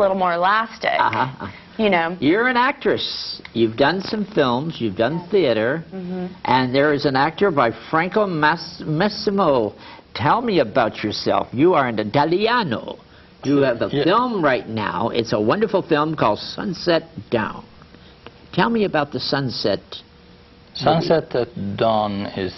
little more elastic. You know. You're an actress. You've done some films. You've done theater. And there is an actor by Franco Massimo. Tell me about yourself. You are an Italiano. You have a film right now. It's a wonderful film called Sunset Down. Tell me about the Sunset. Sunset at Dawn is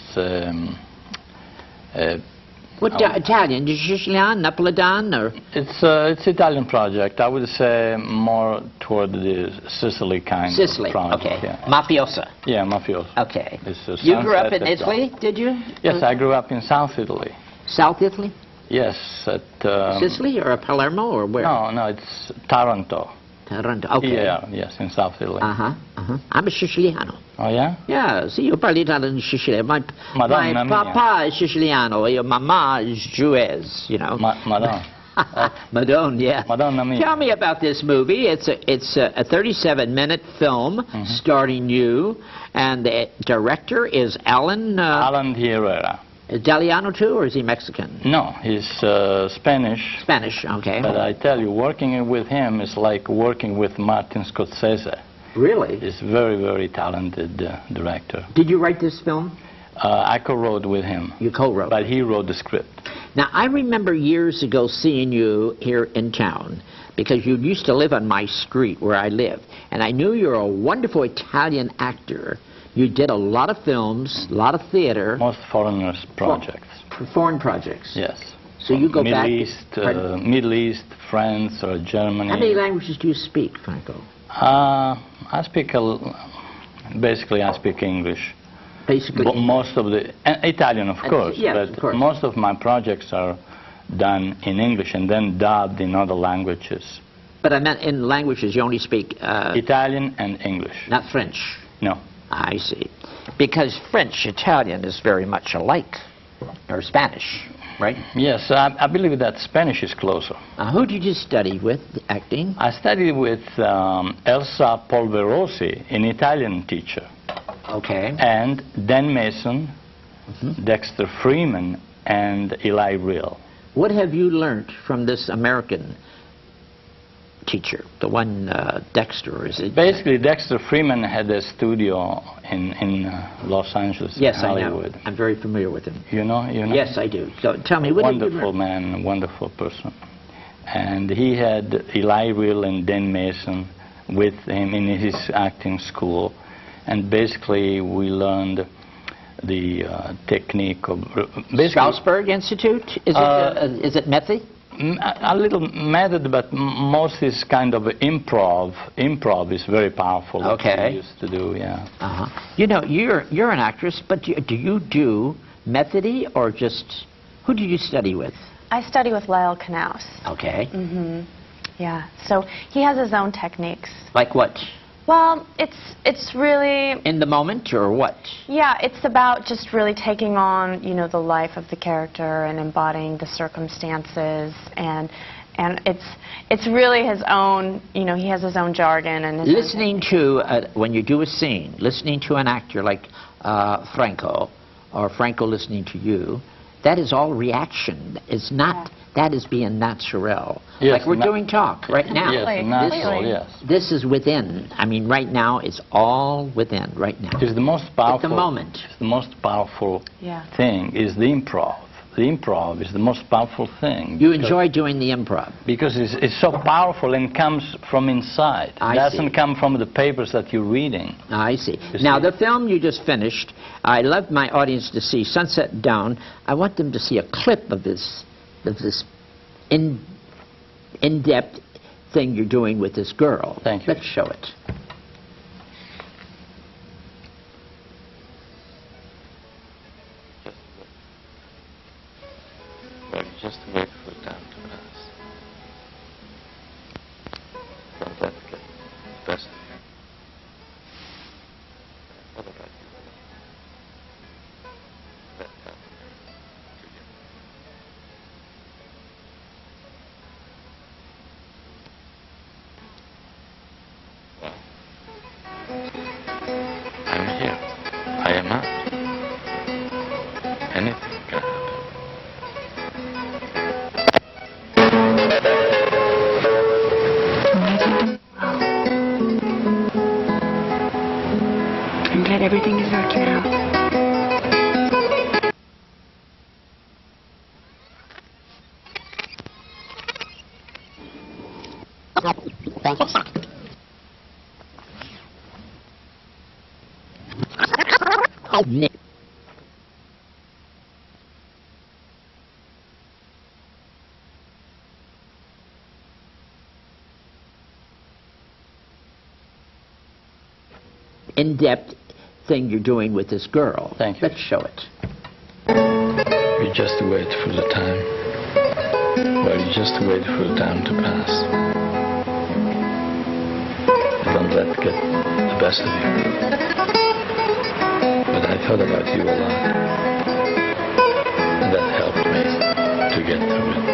what Italian? Sicilian, Napolitan, or? It's Italian project. I would say more toward the Sicily kind Sicily, of project. okay. Yeah. Mafiosa. Yeah, mafioso. Okay. You grew up in Italy, did you? Yes, I grew up in South Italy. South Italy? Yes, at Sicily or Palermo or where? No, it's Taranto. Taranto. Okay. Yeah, yes, in South Italy. I'm a Siciliano. Oh yeah? Yeah, see, io parlo italiano in Sicilia. My papa is Siciliano, your mama is Jewess, you know. Madonna. Madonna, yeah. Madonna mia. Tell me about this movie. It's a 37-minute film starring you, and the director is Alan Herrera. Italiano too, or is he Mexican? No, he's Spanish. Spanish, okay. But I tell you, working with him is like working with Martin Scorsese. Really? He's a very, very talented director. Did you write this film? I co-wrote with him. You co-wrote? But he wrote the script. Now, I remember years ago seeing you here in town, because you used to live on my street where I live, and I knew you were a wonderful Italian actor. You did a lot of films, a lot of theater. Most foreigners projects. Foreign projects. Yes. So you go back... Middle East, France, or Germany. How many languages do you speak, Franco? I speak, basically I speak English. Basically but most of the, Italian of course, yes, but of course. Most of my projects are done in English and then dubbed in other languages. But I meant in languages you only speak... Italian and English. Not French? No. I see. Because French, Italian is very much alike, or Spanish, right? Yes, I believe that Spanish is closer. Who did you study with, acting? I studied with Elsa Polverosi, an Italian teacher. Okay. And Dan Mason, Dexter Freeman, and Eli Real. What have you learned from this American teacher, the one Dexter, is it? Basically, Dexter Freeman had a studio in Los Angeles, yes, Hollywood. I know. I'm very familiar with him. You know? Yes, I do. So tell me, what wonderful man, wonderful person. And he had Eli Real and Dan Mason with him in his acting school. And basically, we learned the technique of... Strasberg Institute? Is it method? A little method, but most is kind of improv. Improv is very powerful. Okay. What we used to do, yeah. You know, you're an actress, but do you do methody or just... Who did you study with? I study with Lyle Knaus. Okay. Yeah, so he has his own techniques. Like what? Well, it's really... In the moment, or what? Yeah, it's about just really taking on, you know, the life of the character and embodying the circumstances, and it's really his own, you know, he has his own jargon and his listening to, when you do a scene, listening to an actor like Franco, or Franco listening to you, that is all reaction. It's not... That is being natural. Yes, like we're doing talk right now. Yes, natural, yes. This is within. I mean, right now, it's all within, right now. It's the most powerful... At the moment. It's the most powerful thing, is the improv. The improv is the most powerful thing. You enjoy doing the improv? Because it's so powerful and comes from inside. It doesn't come from the papers that you're reading. I see. Now, the film you just finished, I love my audience to see Sunset Down. I want them to see a clip of this in-depth thing you're doing with this girl. Thank you. Let's show it. Just wait for time to pass. Don't let it get best of you. What about you? Let that to you. Well, I'm here. I am out. Anything can happen. glad everything is working out. In-depth thing you're doing with this girl. Thank you. Let's show it. You just wait for the time. Well, you just wait for the time to pass. Don't let it get the best of you. But I thought about you a lot. And that helped me to get through it.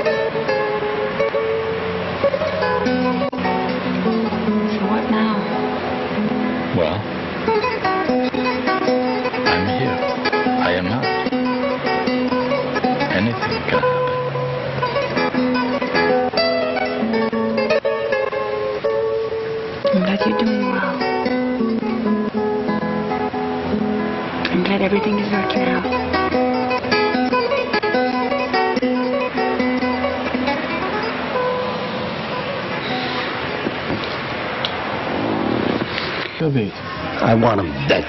So what now? Well, I'm here. I am out. Anything can happen. I'm glad you're doing well. I'm glad everything is working out. I want him dead.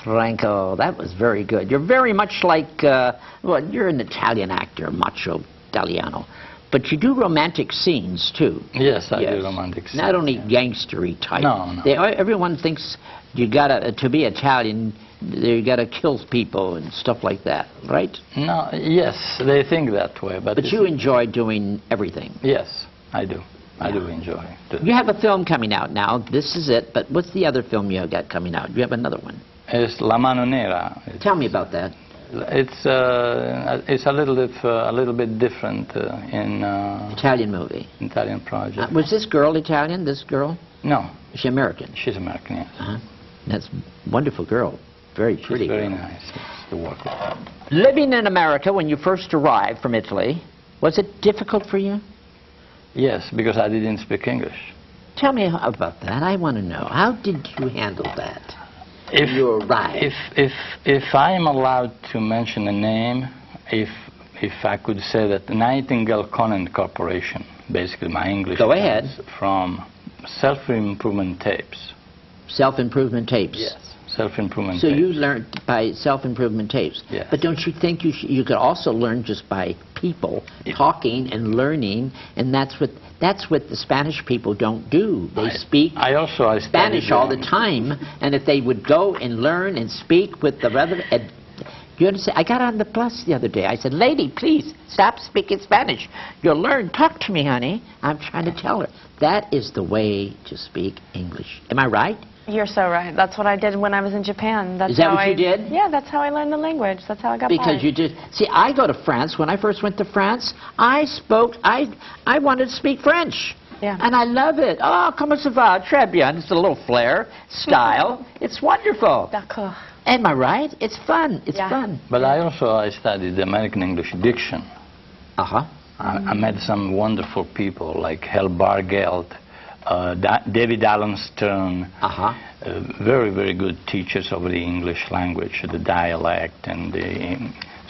Franco, that was very good. You're very much like, well, you're an Italian actor, macho italiano. But you do romantic scenes, too. Yes, I do romantic scenes. Not only gangstery type. No, no. Everyone thinks you gotta, to be Italian, you gotta kill people and stuff like that, right? No, yes, they think that way. But you enjoy doing everything. Yes, I do. I do enjoy it. You have a film coming out now. This is it. But what's the other film you got coming out? You have another one. It's La Mano Nera. Tell me about that. It's a little bit different in Italian movie. Italian project. Was this girl Italian? This girl? No. Is she American? She's American. Yes. That's a wonderful girl. Very pretty. She's very girl. nice to work with her. Living in America when you first arrived from Italy, was it difficult for you? Yes, because I didn't speak English. Tell me about that. I want to know. How did you handle that? If you arrived. If I am allowed to mention a name, if I could say that Nightingale Conant Corporation, basically my English. Go ahead. From self-improvement tapes. Self-improvement tapes. Yes. Self-improvement so tapes. you learned by self-improvement tapes. Yes. But don't you think you could also learn just by people talking and learning, and that's what the Spanish people don't do. They speak Spanish all the time, and if they would go and learn and speak with the other, you understand? I got on the bus the other day. I said, "Lady, please stop speaking Spanish. You'll learn. Talk to me, honey." I'm trying to tell her that is the way to speak English. Am I right? You're so right. That's what I did when I was in Japan. Is that what you did? Yeah, that's how I learned the language. That's how I got Because by. you did. See, I go to France. When I first went to France, I wanted to speak French. Yeah. And I love it. Oh, comment ça va? Très bien. It's a little flair, style. It's wonderful. D'accord. Am I right? It's fun. It's fun. But I studied American English diction. Uh-huh. I met some wonderful people like Hal Bargeld, David Allen Stern, very, very good teachers of the English language, the dialect, and the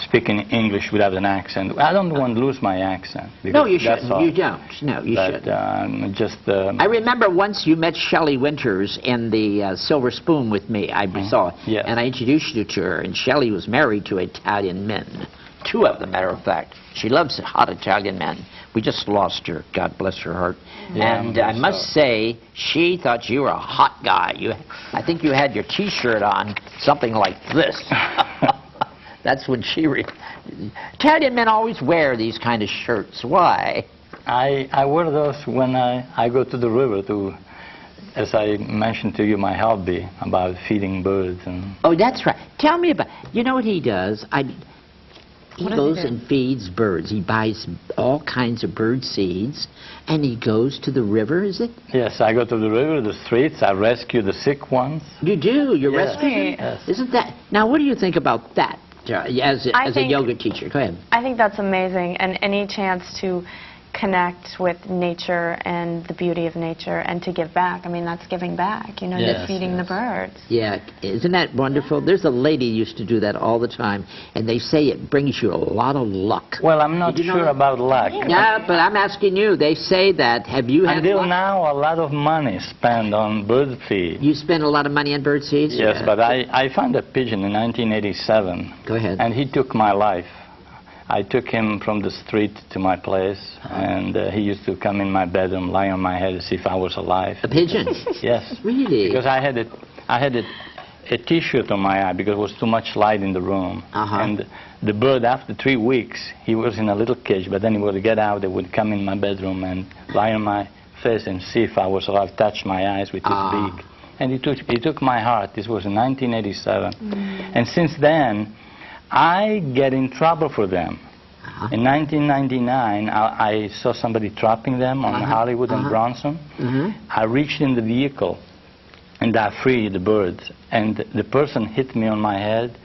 speaking English without an accent. I don't want to lose my accent. No, you shouldn't. You don't. No, you shouldn't. I remember once you met Shelley Winters in the Silver Spoon with me. I saw, yes. And I introduced you to her. And Shelley was married to Italian men, 2 of them, matter of fact. She loves hot Italian men. We just lost her. God bless her heart. Yeah, and I must say, she thought you were a hot guy. I think you had your T-shirt on, something like this. That's when Italian men always wear these kind of shirts. Why? I wear those when I go to the river to, as I mentioned to you, my hobby about feeding birds. Oh, that's right. Tell me about, you know what he does? He goes and feeds birds. He buys all kinds of bird seeds, and he goes to the river, is it? Yes, I go to the river, the streets, I rescue the sick ones. You do? You rescue them? Yes. Isn't that... Now, what do you think about that as a yoga teacher? Go ahead. I think that's amazing, and any chance to connect with nature and the beauty of nature and to give back. I mean, that's giving back, you know, Yes, to feeding the birds. Yeah, isn't that wonderful? There's a lady who used to do that all the time, and they say it brings you a lot of luck. Well, I'm not Did you know sure that? about luck. Yeah, but I'm asking you. They say that. Have you had Until luck? now, a lot of money spent on bird feed. You spend a lot of money on bird seeds? Yes, Yeah. but I found a pigeon in 1987. Go ahead. And he took my life. I took him from the street to my place, and he used to come in my bedroom, lie on my head, as if I was alive. A pigeon? Yes. Really? Because I had a T-shirt on my eye because there was too much light in the room. And the bird, after 3 weeks, he was in a little cage, but then he would get out, he would come in my bedroom and lie on my face and see if I was alive, touch my eyes with his beak. And he took my heart. This was in 1987. And since then, I get in trouble for them. In 1999, I saw somebody trapping them on Hollywood and Bronson. I reached in the vehicle and I freed the birds. And the person hit me on my head,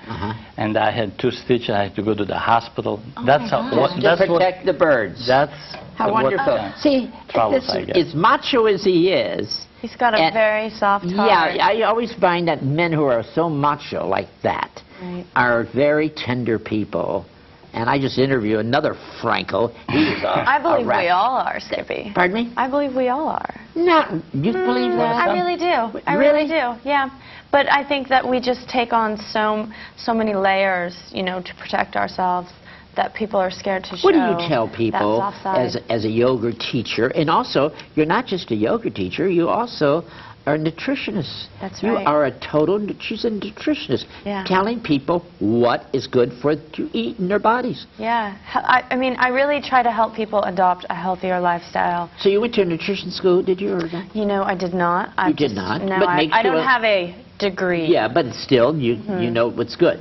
and I had 2 stitches. I had to go to the hospital. That's to protect the birds. That's How what wonderful. See, troubles this, I get. as macho as he is, He's got a And- very soft heart. yeah, I always find that men who are so macho like that Right. are very tender people. And I just interviewed another Franco. He's I believe rat. we all are, Skippy. Pardon me? I believe we all are. No, you believe that? I really do. I really do. Yeah. But I think that we just take on so many layers, you know, to protect ourselves that people are scared to show. What do you tell that people soft side. as a yoga teacher? And also, you're not just a yoga teacher, you also are a nutritionist. That's you right. are a total, she's a nutritionist, Yeah. telling people what is good for to eat in their bodies. Yeah. I mean, I really try to help people adopt a healthier lifestyle. So you went to a nutrition school, did you? Or not? You know, I did not. You did not? No, But I make don't sure- have a degree. Yeah, but still, you know what's good.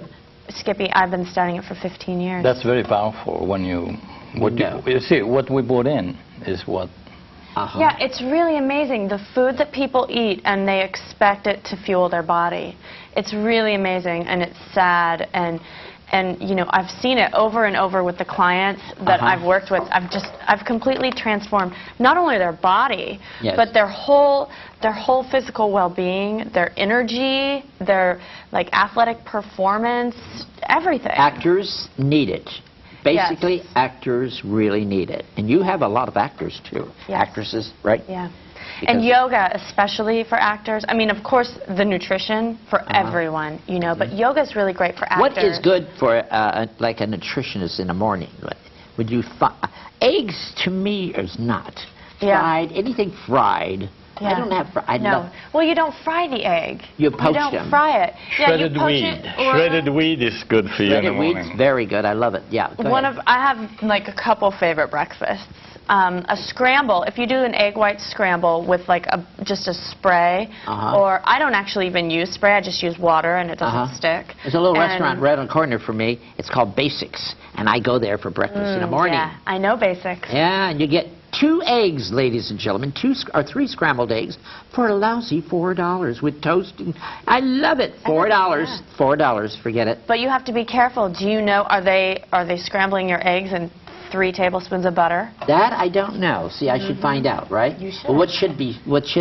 Skippy, I've been studying it for 15 years. That's very powerful when you... No. You see, what we put in is what... Yeah, it's really amazing, the food that people eat, and they expect it to fuel their body. It's really amazing, and it's sad, and you know, I've seen it over and over with the clients that I've worked with. I've completely transformed not only their body, Yes. but their whole physical well-being, their energy, their like athletic performance, everything. Actors need it. Basically, Yes. actors really need it. And you have a lot of actors, too. Yes. Actresses, right? Yeah. Because- And yoga, especially for actors. I mean, of course, the nutrition for everyone, you know, but yoga is really great for actors. What is good for like a nutritionist in the morning? Would you eggs to me is not Yeah. fried. Anything fried. I Yeah. don't have. I No. love. Well, you don't fry the egg. You poach don't them. fry it. Shredded yeah, you poach wheat. it, or Shredded wheat is good for you in the Shredded wheat's morning. very good. I love it. Yeah. Go One ahead. of I have like a couple favorite breakfasts. A scramble. If you do an egg white scramble with like just a spray, or I don't actually even use spray. I just use water and it doesn't stick. There's a little And- restaurant right on the corner for me. It's called Basics, and I go there for breakfast in the morning. Yeah, I know basics. Yeah, and you get 2 eggs, ladies and gentlemen, 2 or 3 scrambled eggs for a lousy $4 with toast. And I love it. $4. $4. Forget it. But you have to be careful. Do you know, are they scrambling your eggs in 3 tablespoons of butter? That I don't know. See, I should find out, right? You should. Well, what should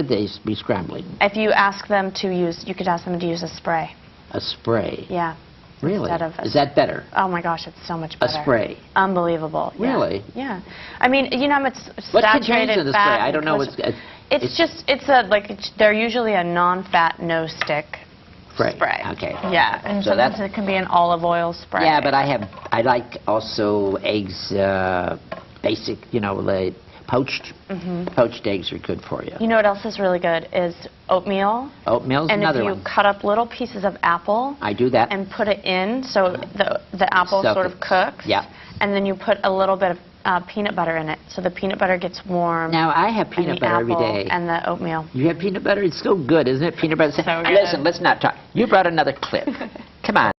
they be scrambling? If you ask them to use, you could ask them to use a spray. A spray. Yeah. Really? Instead of a- Is that better? Oh my gosh, it's so much A better. spray. Unbelievable. Yeah. Really? Yeah. I mean, you know, it's What saturated contains in the fat. spray? I and don't know. cholesterol. They're usually a non-fat, no-stick spray. Okay. Yeah, and So sometimes that's- it can be an olive oil spray. Yeah, but I like also eggs, basic, you know, like poached. Poached eggs are good for you. You know what else is really good is oatmeal. Oatmeal's And if another you one. cut up little pieces of apple I do that. and put it in, so the apple Soak sort it. of cooks. Yeah. And then you put a little bit of peanut butter in it, so the peanut butter gets warm. Now, I have and peanut the butter every apple day. And the oatmeal. You have peanut butter? It's so good, isn't it? Peanut butter. So good. Listen, let's not talk. You brought another clip. Come on.